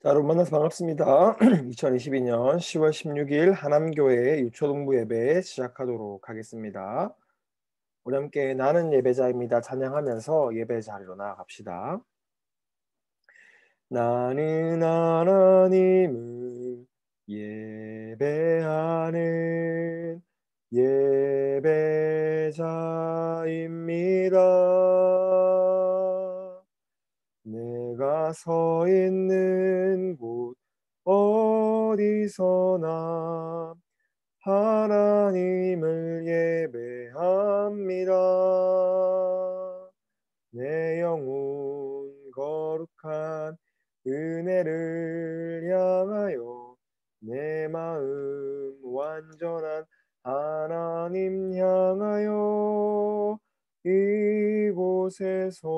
자, 여러분 만나서 반갑습니다. 2022년 10월 16일 하남교회 유초동부 예배 시작하도록 하겠습니다. 우리 함께 나는 예배자입니다 찬양하면서 예배 자리로 나아갑시다. 나는 하나님을 예배하는 예배자입니다. 내가 서 있는 곳 어디서나 하나님을 예배합니다. 내 영혼 거룩한 은혜를 향하여 내 마음 완전한 하나님 향하여 이곳에서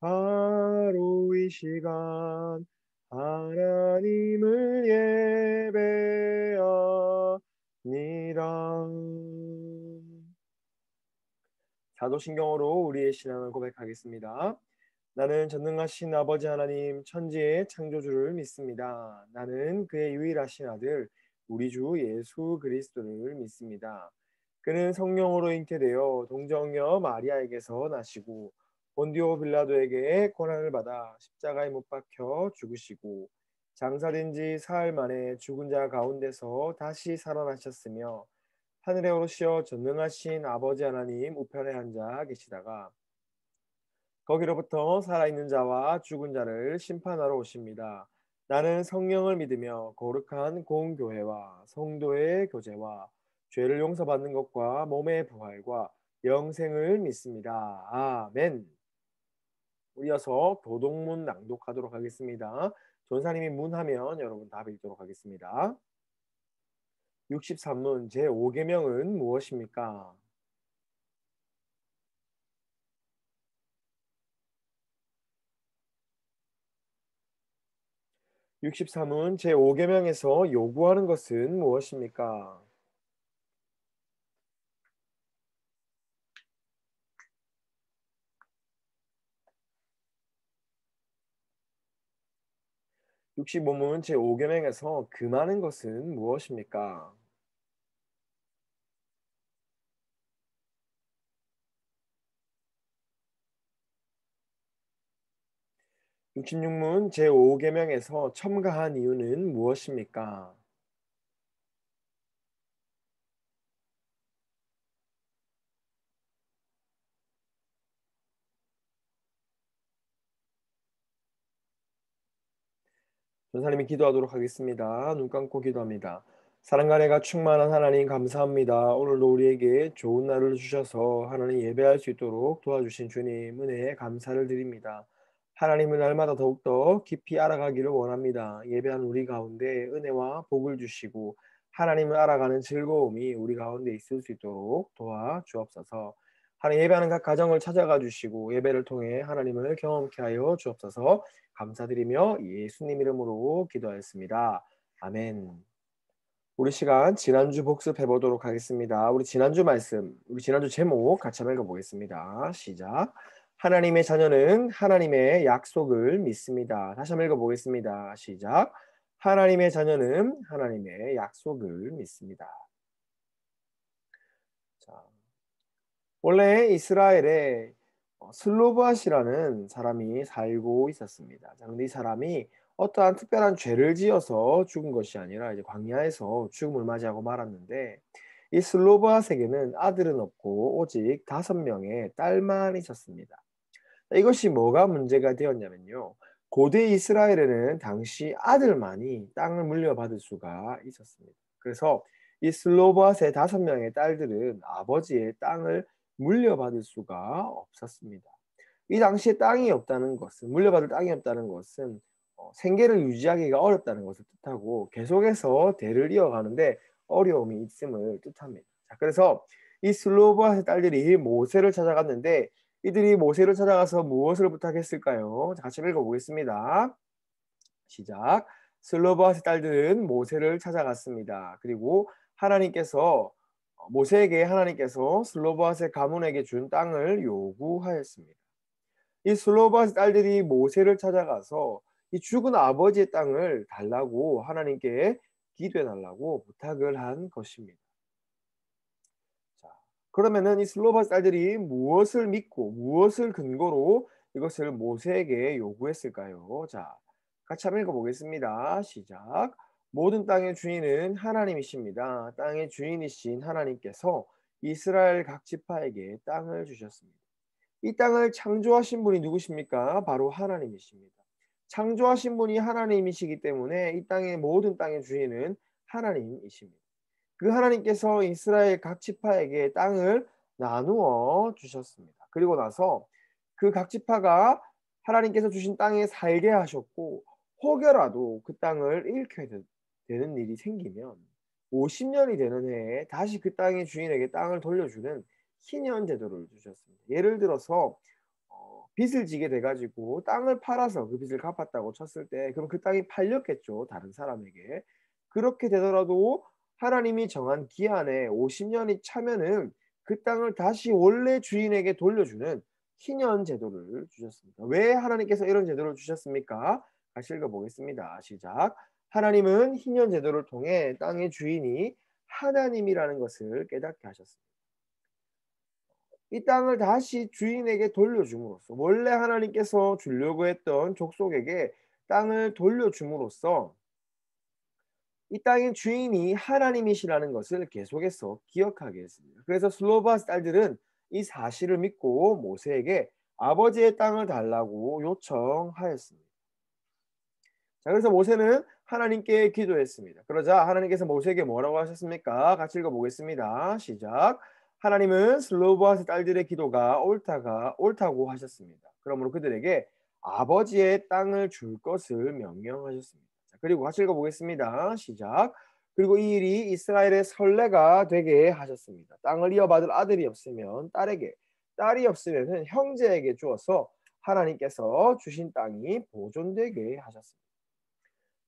바로 이 시간 하나님을 예배합니다. 사도신경으로 우리의 신앙을 고백하겠습니다. 나는 전능하신 아버지 하나님 천지의 창조주를 믿습니다. 나는 그의 유일하신 아들 우리 주 예수 그리스도를 믿습니다. 그는 성령으로 잉태되어 동정녀 마리아에게서 나시고 본디오 빌라도에게 고난을 받아 십자가에 못 박혀 죽으시고 장사된 지 사흘 만에 죽은 자 가운데서 다시 살아나셨으며 하늘에 오르시어 전능하신 아버지 하나님 우편에 앉아 계시다가 거기로부터 살아있는 자와 죽은 자를 심판하러 오십니다. 나는 성령을 믿으며 거룩한 공교회와 성도의 교제와 죄를 용서받는 것과 몸의 부활과 영생을 믿습니다. 아멘. 이어서 도덕문 낭독하도록 하겠습니다. 전사님이 문하면 여러분 답 읽도록 하겠습니다. 63문 제5계명은 무엇입니까? 63문 제5계명에서 요구하는 것은 무엇입니까? 65문 제5계명에서 금하는 것은 무엇입니까? 66문 제5계명에서 첨가한 이유는 무엇입니까? 전사님이 기도하도록 하겠습니다. 눈 감고 기도합니다. 사랑과 은혜가 충만한 하나님 감사합니다. 오늘도 우리에게 좋은 날을 주셔서 하나님 예배할 수 있도록 도와주신 주님 은혜에 감사를 드립니다. 하나님을 날마다 더욱더 깊이 알아가기를 원합니다. 예배한 우리 가운데 은혜와 복을 주시고 하나님을 알아가는 즐거움이 우리 가운데 있을 수 있도록 도와주옵소서. 하나님 예배하는 각 가정을 찾아가 주시고 예배를 통해 하나님을 경험케 하여 주옵소서. 감사드리며 예수님 이름으로 기도하였습니다. 아멘. 우리 시간 지난주 복습해 보도록 하겠습니다. 우리 지난주 말씀, 우리 지난주 제목 같이 한번 읽어보겠습니다. 시작. 하나님의 자녀는 하나님의 약속을 믿습니다. 다시 한번 읽어보겠습니다. 시작. 하나님의 자녀는 하나님의 약속을 믿습니다. 자, 원래 이스라엘에 슬로브앗이라는 사람이 살고 있었습니다. 자, 근데 이 사람이 어떠한 특별한 죄를 지어서 죽은 것이 아니라 이제 광야에서 죽음을 맞이하고 말았는데 이 슬로브앗에게는 아들은 없고 오직 5명의 딸만 있었습니다. 자, 이것이 뭐가 문제가 되었냐면요. 고대 이스라엘에는 당시 아들만이 땅을 물려받을 수가 있었습니다. 그래서 이 슬로브앗의 5명의 딸들은 아버지의 땅을 물려받을 수가 없었습니다. 이 당시에 땅이 없다는 것은 물려받을 땅이 없다는 것은 생계를 유지하기가 어렵다는 것을 뜻하고 계속해서 대를 이어가는데 어려움이 있음을 뜻합니다. 자, 그래서 이 슬로브앗의 딸들이 모세를 찾아갔는데 이들이 모세를 찾아가서 무엇을 부탁했을까요? 자, 같이 읽어보겠습니다. 시작. 슬로브앗의 딸들은 모세를 찾아갔습니다. 그리고 하나님께서 모세에게 하나님께서 슬로브앗의 가문에게 준 땅을 요구하였습니다. 이 슬로브앗의 딸들이 모세를 찾아가서 이 죽은 아버지의 땅을 달라고 하나님께 기도해 달라고 부탁을 한 것입니다. 자, 그러면은 이 슬로바 딸들이 무엇을 믿고 무엇을 근거로 이것을 모세에게 요구했을까요? 자, 같이 한번 읽어보겠습니다. 시작. 모든 땅의 주인은 하나님이십니다. 땅의 주인이신 하나님께서 이스라엘 각 지파에게 땅을 주셨습니다. 이 땅을 창조하신 분이 누구십니까? 바로 하나님이십니다. 창조하신 분이 하나님이시기 때문에 이 땅의 모든 땅의 주인은 하나님이십니다. 그 하나님께서 이스라엘 각 지파에게 땅을 나누어 주셨습니다. 그리고 나서 그 각 지파가 하나님께서 주신 땅에 살게 하셨고, 혹여라도 그 땅을 잃게 되는 일이 생기면 50년이 되는 해에 다시 그 땅의 주인에게 땅을 돌려주는 희년 제도를 주셨습니다. 예를 들어서 빚을 지게 돼가지고 땅을 팔아서 그 빚을 갚았다고 쳤을 때, 그럼 그 땅이 팔렸겠죠, 다른 사람에게. 그렇게 되더라도 하나님이 정한 기한에 50년이 차면은 그 땅을 다시 원래 주인에게 돌려주는 희년 제도를 주셨습니다. 왜 하나님께서 이런 제도를 주셨습니까? 다시 읽어보겠습니다. 시작. 하나님은 희년 제도를 통해 땅의 주인이 하나님이라는 것을 깨닫게 하셨습니다. 이 땅을 다시 주인에게 돌려줌으로써, 원래 하나님께서 주려고 했던 족속에게 땅을 돌려줌으로써 이 땅의 주인이 하나님이시라는 것을 계속해서 기억하게 했습니다. 그래서 슬로바 딸들은 이 사실을 믿고 모세에게 아버지의 땅을 달라고 요청하였습니다. 자, 그래서 모세는 하나님께 기도했습니다. 그러자 하나님께서 모세에게 뭐라고 하셨습니까? 같이 읽어보겠습니다. 시작. 하나님은 슬로바스 딸들의 기도가 옳다고 하셨습니다. 그러므로 그들에게 아버지의 땅을 줄 것을 명령하셨습니다. 자, 그리고 같이 읽어보겠습니다. 시작. 그리고 이 일이 이스라엘의 선례가 되게 하셨습니다. 땅을 이어받을 아들이 없으면 딸에게, 딸이 없으면 형제에게 주어서 하나님께서 주신 땅이 보존되게 하셨습니다.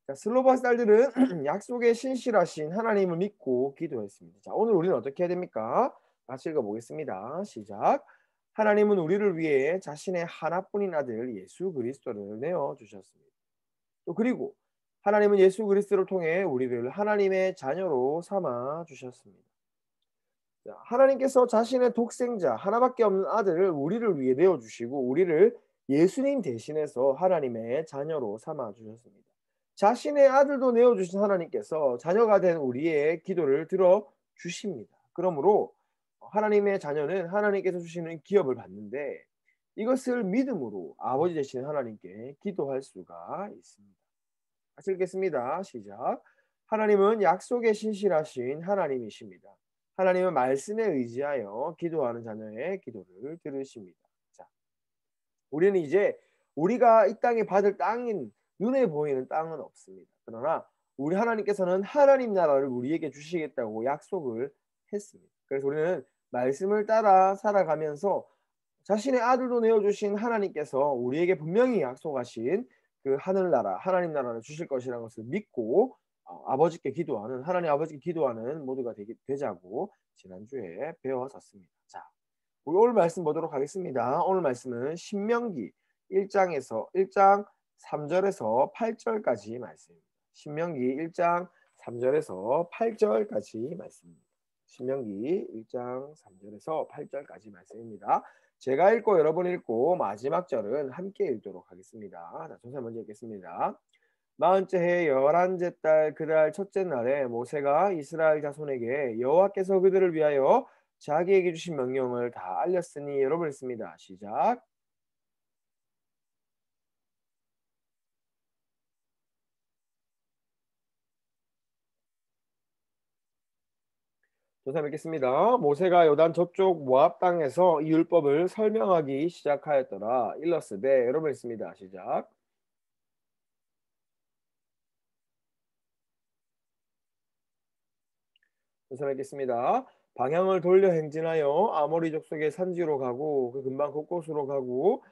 자, 슬로바스 딸들은 약속에 신실하신 하나님을 믿고 기도했습니다. 자, 오늘 우리는 어떻게 해야 됩니까? 같이 읽어보겠습니다. 시작. 하나님은 우리를 위해 자신의 하나뿐인 아들 예수 그리스도를 내어주셨습니다. 또 그리고 하나님은 예수 그리스도를 통해 우리를 하나님의 자녀로 삼아 주셨습니다. 자, 하나님께서 자신의 독생자 하나밖에 없는 아들을 우리를 위해 내어주시고 우리를 예수님 대신해서 하나님의 자녀로 삼아 주셨습니다. 자신의 아들도 내어주신 하나님께서 자녀가 된 우리의 기도를 들어주십니다. 그러므로 하나님의 자녀는 하나님께서 주시는 기업을 받는데, 이것을 믿음으로 아버지 되시는 하나님께 기도할 수가 있습니다. 같이 읽겠습니다. 시작. 하나님은 약속에 신실하신 하나님이십니다. 하나님은 말씀에 의지하여 기도하는 자녀의 기도를 들으십니다. 자, 우리는 이제 우리가 이 땅에 받을 땅인, 눈에 보이는 땅은 없습니다. 그러나 우리 하나님께서는 하나님 나라를 우리에게 주시겠다고 약속을 했습니다. 그래서 우리는 말씀을 따라 살아가면서 자신의 아들도 내어주신 하나님께서 우리에게 분명히 약속하신 그 하늘나라, 하나님 나라를 주실 것이라는 것을 믿고 아버지께 기도하는, 하나님 아버지께 기도하는 모두가 되자고 지난주에 배웠었습니다. 자, 우리 오늘 말씀 보도록 하겠습니다. 오늘 말씀은 신명기 1장 3절에서 8절까지 말씀입니다. 신명기 1장 3절에서 8절까지 말씀입니다. 신명기 1장 3절에서 8절까지 말씀입니다. 제가 읽고 여러분이 읽고 마지막 절은 함께 읽도록 하겠습니다. 자, 전사 먼저 읽겠습니다. 40째 해 11째 달 그달 첫째 날에 모세가 이스라엘 자손에게 여호와께서 그들을 위하여 자기에게 주신 명령을 다 알렸으니, 여러분 읽습니다. 시작. 조사 뵙겠습니다. 모세가 요단 저쪽 모압 땅에서 이 율법을 설명하기 시작하였더라. 일러스되, 여러분 읽습니다. 시작. 조사 뵙겠습니다. 방향을 돌려 행진하여 아모리 족속의 산지로 가고 그 근방 곳곳으로 가고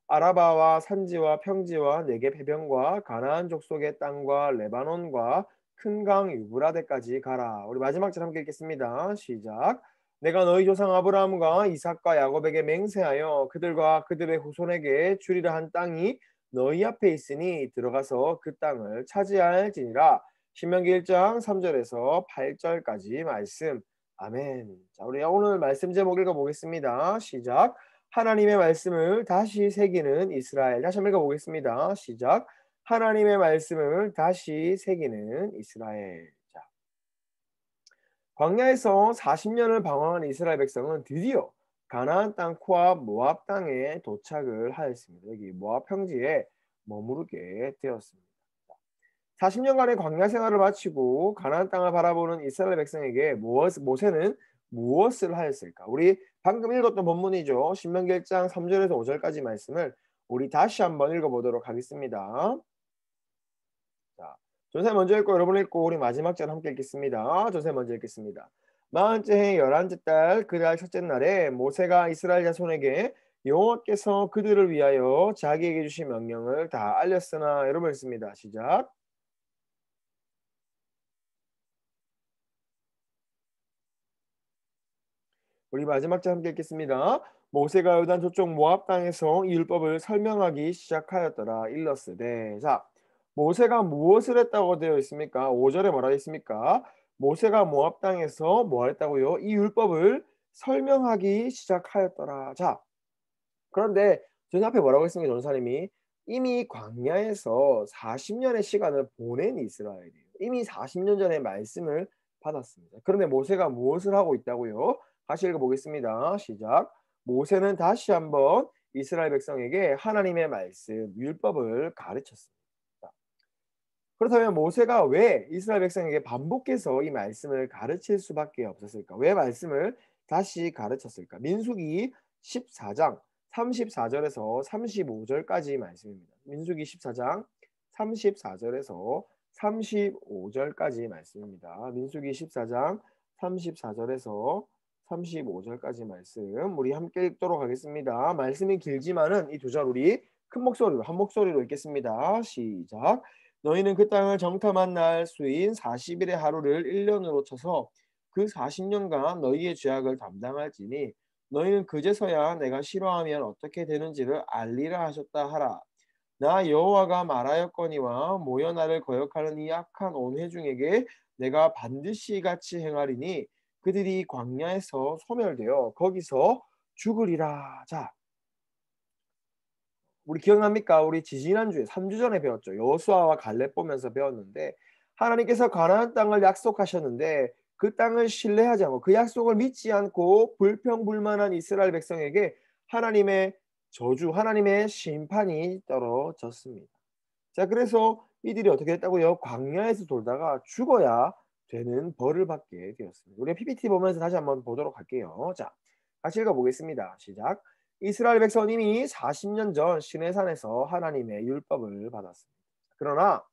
아라바와 산지와 평지와 네겝 해변과 가나안 족속의 땅과 레바논과 큰 강 유브라데까지 가라. 우리 마지막 절 함께 읽겠습니다. 시작. 내가 너희 조상 아브라함과 이삭과 야곱에게 맹세하여 그들과 그들의 후손에게 주리라 한 땅이 너희 앞에 있으니 들어가서 그 땅을 차지할지니라. 신명기 1장 3절에서 8절까지 말씀. 아멘. 자, 우리 오늘 말씀 제목 읽어보겠습니다. 시작. 하나님의 말씀을 다시 새기는 이스라엘. 다시 한번 읽어보겠습니다. 시작. 하나님의 말씀을 다시 새기는 이스라엘. 자, 광야에서 40년을 방황한 이스라엘 백성은 드디어 가나안 땅 코압 모압 땅에 도착을 하였습니다. 여기 모압 평지에 머무르게 되었습니다. 40년간의 광야 생활을 마치고 가나안 땅을 바라보는 이스라엘 백성에게 모세는 무엇을 하였을까? 우리 방금 읽었던 본문이죠. 신명기 1장 3절에서 5절까지 말씀을 우리 다시 한번 읽어보도록 하겠습니다. 자, 전세 먼저 읽고 여러분 읽고 우리 마지막 절 함께 읽겠습니다. 전세 먼저 읽겠습니다. 40째 해 11째 달 그달 첫째 날에 모세가 이스라엘 자손에게 여호와께서 그들을 위하여 자기에게 주신 명령을 다 알렸으나 여러분 읽습니다. 시작. 우리 마지막 절 함께 읽겠습니다. 모세가 요단 저쪽 모압 땅에서 이 율법을 설명하기 시작하였더라. 일러스되. 자, 모세가 무엇을 했다고 되어 있습니까? 5절에 뭐라고 있습니까? 모세가 모압 땅에서 뭐 했다고요? 이 율법을 설명하기 시작하였더라. 자, 그런데 저희 앞에 뭐라고 했습니까? 전사님이 이미 광야에서 40년의 시간을 보낸 이스라엘이에요. 이미 40년 전에 말씀을 받았습니다. 그런데 모세가 무엇을 하고 있다고요? 다시 읽어보겠습니다. 시작. 모세는 다시 한번 이스라엘 백성에게 하나님의 말씀, 율법을 가르쳤습니다. 그렇다면 모세가 왜 이스라엘 백성에게 반복해서 이 말씀을 가르칠 수밖에 없었을까? 왜 말씀을 다시 가르쳤을까? 민수기 14장 34절에서 35절까지 말씀입니다. 민수기 14장 34절에서 35절까지 말씀입니다. 민수기 14장 34절에서 35절까지 말씀 우리 함께 읽도록 하겠습니다. 말씀이 길지만은 이 두 절 우리 큰 목소리로 한 목소리로 읽겠습니다. 시작. 너희는 그 땅을 정탐한 날 수인 40일의 하루를 1년으로 쳐서 그 40년간 너희의 죄악을 담당할지니 너희는 그제서야 내가 싫어하면 어떻게 되는지를 알리라 하셨다 하라. 나 여호와가 말하였거니와 모여 나를 거역하는 이 악한 온 회중에게 내가 반드시 같이 행하리니 그들이 광야에서 소멸되어 거기서 죽으리라. 자, 우리 기억납니까? 우리 지지난주에 3주 전에 배웠죠. 여호수아와 갈렙 보면서 배웠는데 하나님께서 가나안 땅을 약속하셨는데 그 땅을 신뢰하지 않고 그 약속을 믿지 않고 불평불만한 이스라엘 백성에게 하나님의 저주, 하나님의 심판이 떨어졌습니다. 자, 그래서 이들이 어떻게 했다고요? 광야에서 돌다가 죽어야 되는 벌을 받게 되었습니다. 우리 PPT 보면서 다시 한번 보도록 할게요. 자, 같이 읽어보겠습니다. 시작. 이스라엘 백성님이 40년 전 시내산에서 하나님의 율법을 받았습니다. 그러나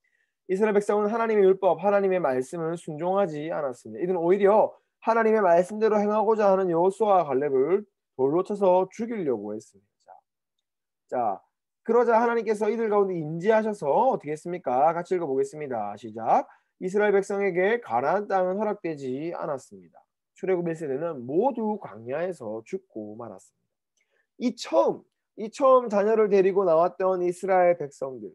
이스라엘 백성은 하나님의 율법, 하나님의 말씀을 순종하지 않았습니다. 이들은 오히려 하나님의 말씀대로 행하고자 하는 여호수아와 갈렙을 돌로 쳐서 죽이려고 했습니다. 자, 그러자 하나님께서 이들 가운데 임재하셔서 어떻게 했습니까? 같이 읽어보겠습니다. 시작. 이스라엘 백성에게 가나안 땅은 허락되지 않았습니다. 출애굽 1세대는 모두 광야에서 죽고 말았습니다. 이 처음 자녀를 데리고 나왔던 이스라엘 백성들,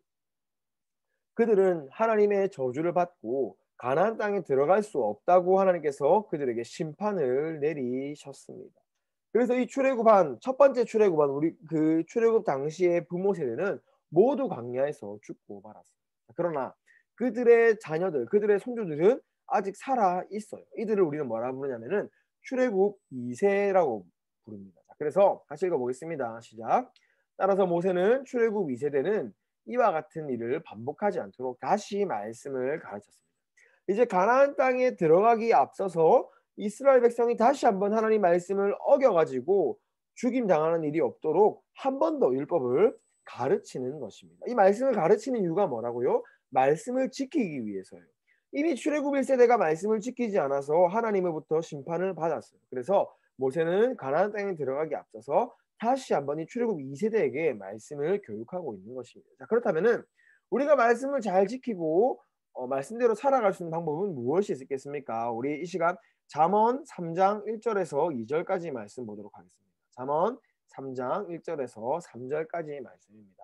그들은 하나님의 저주를 받고 가나안 땅에 들어갈 수 없다고 하나님께서 그들에게 심판을 내리셨습니다. 그래서 이 출애굽한 첫 번째 출애굽한 우리 그 출애굽 당시의 부모 세대는 모두 광야에서 죽고 말았습니다. 그러나 그들의 자녀들, 그들의 손주들은 아직 살아 있어요. 이들을 우리는 뭐라 부르냐면은 출애굽 2세라고 부릅니다. 그래서 다시 읽어보겠습니다. 시작. 따라서 모세는 출애굽 2세대는 이와 같은 일을 반복하지 않도록 다시 말씀을 가르쳤습니다. 이제 가나안 땅에 들어가기 앞서서 이스라엘 백성이 다시 한번 하나님 말씀을 어겨가지고 죽임 당하는 일이 없도록 한 번 더 율법을 가르치는 것입니다. 이 말씀을 가르치는 이유가 뭐라고요? 말씀을 지키기 위해서요. 이미 출애굽 1세대가 말씀을 지키지 않아서 하나님으로부터 심판을 받았어요. 그래서 모세는 가나안 땅에 들어가기 앞서서 다시 한번 이 출애굽 2세대에게 말씀을 교육하고 있는 것입니다. 자, 그렇다면은 우리가 말씀을 잘 지키고 말씀대로 살아갈 수 있는 방법은 무엇이 있겠습니까? 우리 이 시간 잠언 3장 1절에서 2절까지 말씀 보도록 하겠습니다. 잠언 3장 1절에서 3절까지 말씀입니다.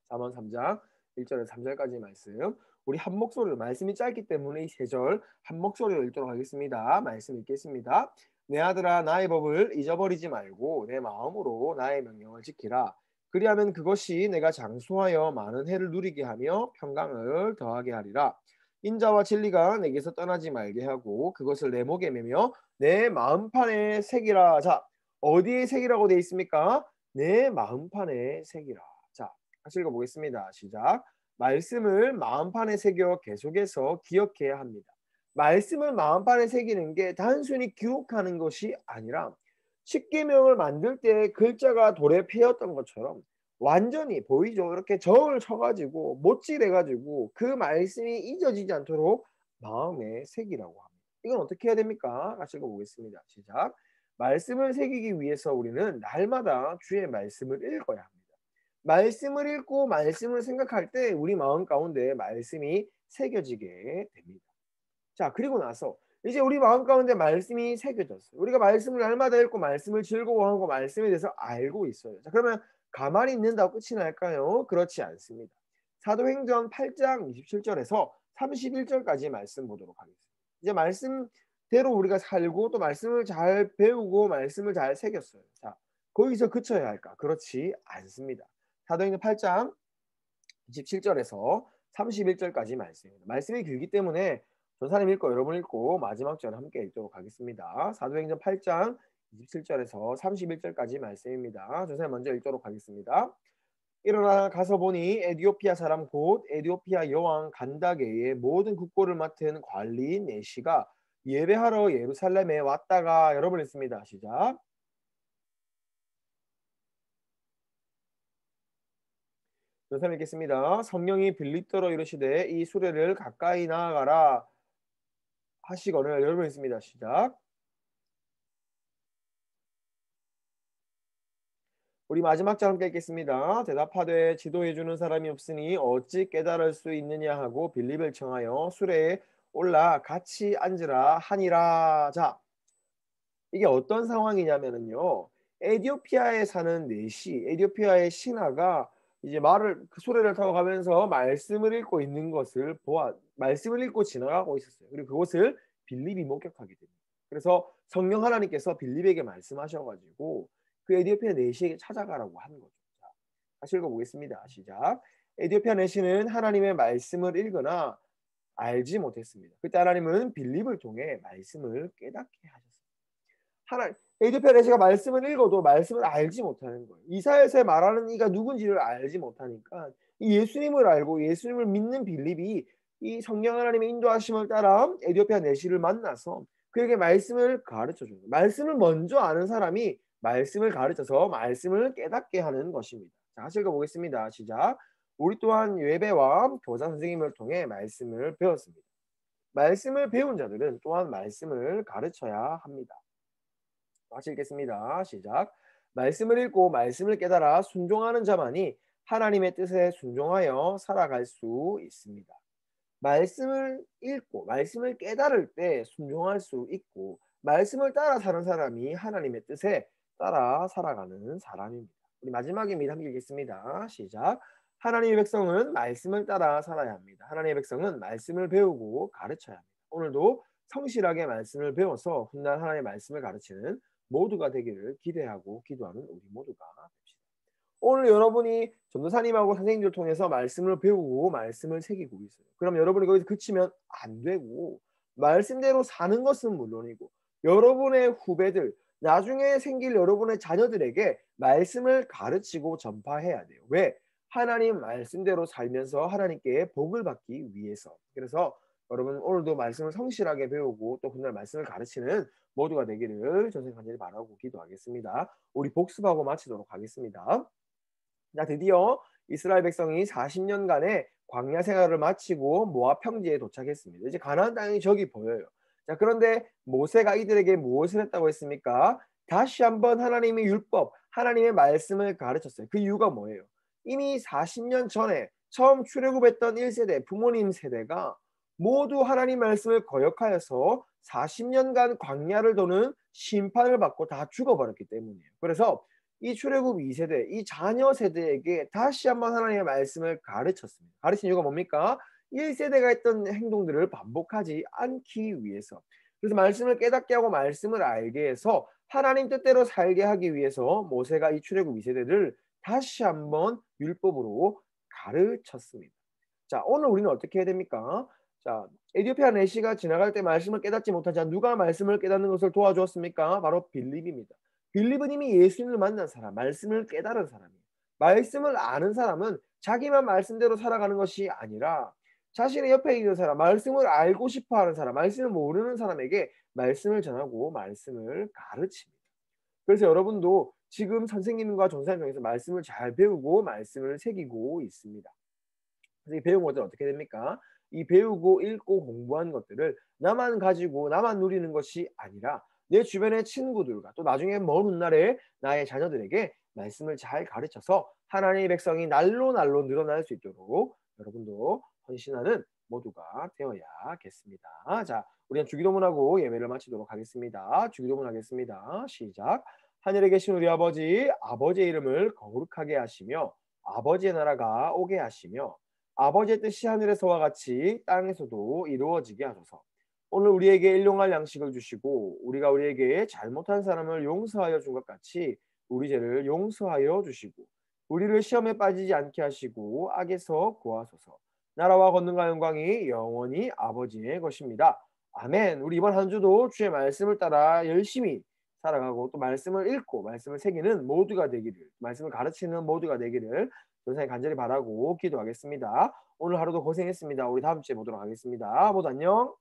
잠언 3장 1절에서 3절까지 말씀. 우리 한 목소리로, 말씀이 짧기 때문에 이 3절 한 목소리로 읽도록 하겠습니다. 말씀 읽겠습니다. 내 아들아, 나의 법을 잊어버리지 말고 내 마음으로 나의 명령을 지키라. 그리하면 그것이 내가 장수하여 많은 해를 누리게 하며 평강을 더하게 하리라. 인자와 진리가 내게서 떠나지 말게 하고 그것을 내 목에 매며 내 마음판에 새기라. 자, 어디에 새기라고 되어 있습니까? 내 마음판에 새기라. 자, 같이 읽어보겠습니다. 시작. 말씀을 마음판에 새겨 계속해서 기억해야 합니다. 말씀을 마음판에 새기는 게 단순히 기록하는 것이 아니라 십계명을 만들 때 글자가 돌에 패였던 것처럼 완전히 보이죠. 이렇게 점을 쳐가지고 못질해가지고 그 말씀이 잊어지지 않도록 마음에 새기라고 합니다. 이건 어떻게 해야 됩니까? 같이 읽어보겠습니다. 시작. 말씀을 새기기 위해서 우리는 날마다 주의 말씀을 읽어야 합니다. 말씀을 읽고 말씀을 생각할 때 우리 마음 가운데 말씀이 새겨지게 됩니다. 자, 그리고 나서 이제 우리 마음 가운데 말씀이 새겨졌어요. 우리가 말씀을 날마다 읽고 말씀을 즐거워하고 말씀에 대해서 알고 있어요. 자, 그러면 가만히 있는다고 끝이 날까요? 그렇지 않습니다. 사도행전 8장 27절에서 31절까지 말씀 보도록 하겠습니다. 이제 말씀대로 우리가 살고 또 말씀을 잘 배우고 말씀을 잘 새겼어요. 자, 거기서 그쳐야 할까? 그렇지 않습니다. 사도행전 8장 27절에서 31절까지 말씀입니다. 말씀이 길기 때문에 전사님 읽고 여러분 읽고 마지막 절 함께 읽도록 하겠습니다. 사도행전 8장 27절에서 31절까지 말씀입니다. 전사님 먼저 읽도록 하겠습니다. 일어나 가서 보니 에디오피아 사람 곧 에디오피아 여왕 간다게의 모든 국고를 맡은 관리인 네시가 예배하러 예루살렘에 왔다가, 여러분 읽습니다. 시작. 전사님 읽겠습니다. 성령이 빌립더로 이르시되 이 수레를 가까이 나아가라 하시거늘, 여러분 읽습니다. 시작. 우리 마지막 절 함께 읽겠습니다. 대답하되 지도해 주는 사람이 없으니 어찌 깨달을 수 있느냐 하고 빌립을 청하여 수레에 올라 같이 앉으라 하니라. 자, 이게 어떤 상황이냐면은요. 에디오피아에 사는 네시, 에디오피아의 신하가 이제 그 수레를 타고 가면서 말씀을 읽고 있는 것을 말씀을 읽고 지나가고 있었어요. 그리고 그것을 빌립이 목격하게 됩니다. 그래서 성령 하나님께서 빌립에게 말씀하셔가지고 그 에디오피아 내시에게 찾아가라고 한 거죠. 자, 다시 읽어보겠습니다. 시작. 에디오피아 내시는 하나님의 말씀을 읽거나 알지 못했습니다. 그때 하나님은 빌립을 통해 말씀을 깨닫게 하셨습니다. 에디오피아 내시가 말씀을 읽어도 말씀을 알지 못하는 거예요. 이사야서에 말하는 이가 누군지를 알지 못하니까 이 예수님을 알고 예수님을 믿는 빌립이 이 성령 하나님의 인도하심을 따라 에디오피아 내시를 만나서 그에게 말씀을 가르쳐줘요. 말씀을 먼저 아는 사람이 말씀을 가르쳐서 말씀을 깨닫게 하는 것입니다. 자, 같이 읽어보겠습니다. 시작. 우리 또한 예배와 교사 선생님을 통해 말씀을 배웠습니다. 말씀을 배운 자들은 또한 말씀을 가르쳐야 합니다. 같이 읽겠습니다. 시작. 말씀을 읽고 말씀을 깨달아 순종하는 자만이 하나님의 뜻에 순종하여 살아갈 수 있습니다. 말씀을 읽고 말씀을 깨달을 때 순종할 수 있고 말씀을 따라 사는 사람이 하나님의 뜻에 따라 살아가는 사람입니다. 우리 마지막입니다. 함께 읽겠습니다. 시작. 하나님의 백성은 말씀을 따라 살아야 합니다. 하나님의 백성은 말씀을 배우고 가르쳐야 합니다. 오늘도 성실하게 말씀을 배워서 훗날 하나님의 말씀을 가르치는 모두가 되기를 기대하고 기도하는 우리 모두가 됩시다. 오늘 여러분이 전도사님하고 선생님들 통해서 말씀을 배우고 말씀을 새기고 있어요. 그럼 여러분이 거기서 그치면 안 되고 말씀대로 사는 것은 물론이고 여러분의 후배들, 나중에 생길 여러분의 자녀들에게 말씀을 가르치고 전파해야 돼요. 왜? 하나님 말씀대로 살면서 하나님께 복을 받기 위해서. 그래서 여러분 오늘도 말씀을 성실하게 배우고 또 훗날 말씀을 가르치는 모두가 되기를 전생 간절히 바라고 기도하겠습니다. 우리 복습하고 마치도록 하겠습니다. 자, 드디어 이스라엘 백성이 40년간의 광야 생활을 마치고 모압 평지에 도착했습니다. 이제 가나안 땅이 저기 보여요. 자, 그런데 모세가 이들에게 무엇을 했다고 했습니까? 다시 한번 하나님의 율법, 하나님의 말씀을 가르쳤어요. 그 이유가 뭐예요? 이미 40년 전에 처음 출애굽했던 1세대, 부모님 세대가 모두 하나님 말씀을 거역하여서 40년간 광야를 도는 심판을 받고 다 죽어버렸기 때문이에요. 그래서 이 출애굽 2세대, 이 자녀 세대에게 다시 한번 하나님의 말씀을 가르쳤습니다. 가르친 이유가 뭡니까? 1세대가 했던 행동들을 반복하지 않기 위해서. 그래서 말씀을 깨닫게 하고 말씀을 알게 해서 하나님 뜻대로 살게 하기 위해서 모세가 이 출애굽 2세대를 다시 한번 율법으로 가르쳤습니다. 자, 오늘 우리는 어떻게 해야 됩니까? 자, 에디오피아 내시가 지나갈 때 말씀을 깨닫지 못하자 누가 말씀을 깨닫는 것을 도와주었습니까? 바로 빌립입니다. 빌립은 이미 예수님을 만난 사람, 말씀을 깨달은 사람이에요. 말씀을 아는 사람은 자기만 말씀대로 살아가는 것이 아니라 자신의 옆에 있는 사람, 말씀을 알고 싶어 하는 사람, 말씀을 모르는 사람에게 말씀을 전하고 말씀을 가르칩니다. 그래서 여러분도 지금 선생님과 전사님 중에서 말씀을 잘 배우고 말씀을 새기고 있습니다. 그래서 이 배운 것들은 어떻게 됩니까? 이 배우고 읽고 공부한 것들을 나만 가지고 나만 누리는 것이 아니라 내 주변의 친구들과 또 나중에 먼 훗날에 나의 자녀들에게 말씀을 잘 가르쳐서 하나님의 백성이 날로 날로 늘어날 수 있도록 여러분도 헌신하는 모두가 되어야겠습니다. 자, 우리는 주기도문하고 예배를 마치도록 하겠습니다. 주기도문 하겠습니다. 시작. 하늘에 계신 우리 아버지, 아버지의 이름을 거룩하게 하시며 아버지의 나라가 오게 하시며 아버지의 뜻이 하늘에서와 같이 땅에서도 이루어지게 하소서. 오늘 우리에게 일용할 양식을 주시고 우리가 우리에게 잘못한 사람을 용서하여 준 것 같이 우리 죄를 용서하여 주시고 우리를 시험에 빠지지 않게 하시고 악에서 구하소서. 나라와 권능과 영광이 영원히 아버지의 것입니다. 아멘. 우리 이번 한 주도 주의 말씀을 따라 열심히 살아가고 또 말씀을 읽고 말씀을 새기는 모두가 되기를, 말씀을 가르치는 모두가 되기를 선생님 간절히 바라고 기도하겠습니다. 오늘 하루도 고생했습니다. 우리 다음 주에 보도록 하겠습니다. 모두 안녕.